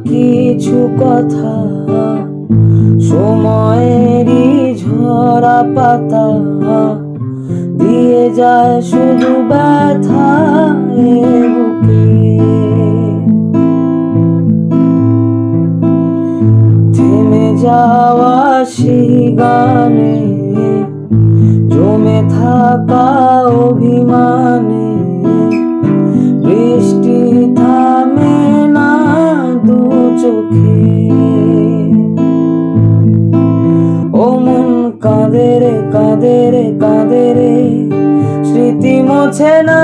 কিছু কথা সময়েরই ঝরা পাতা দিয়ে যায় শুধু ব্যথা এ বুকে। থেমে যাওয়া সেই গানে জমে থাকা অভিমানে বৃষ্টি থামে না দু চোখে। ও মন কাঁদে রে কাঁদে রে কাঁদে রে স্মৃতি মোছে না।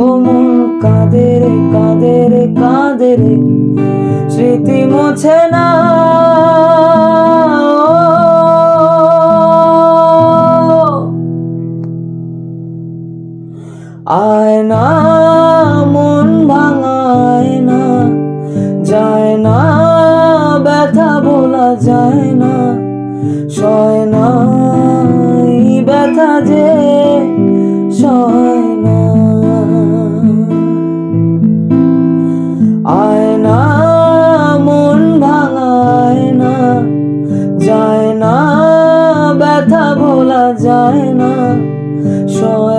ও মন কাঁদে রে কাঁদে রে কাঁদে রে স্মৃতি মোছে না। আয়না মন ভাঙায় না, যায় না ব্যথা বলা যায় না, সয় না এই ব্যথা যে সয় না। আয়না মন ভাঙায় না, যায় না ব্যথা বলা যায় না, সয়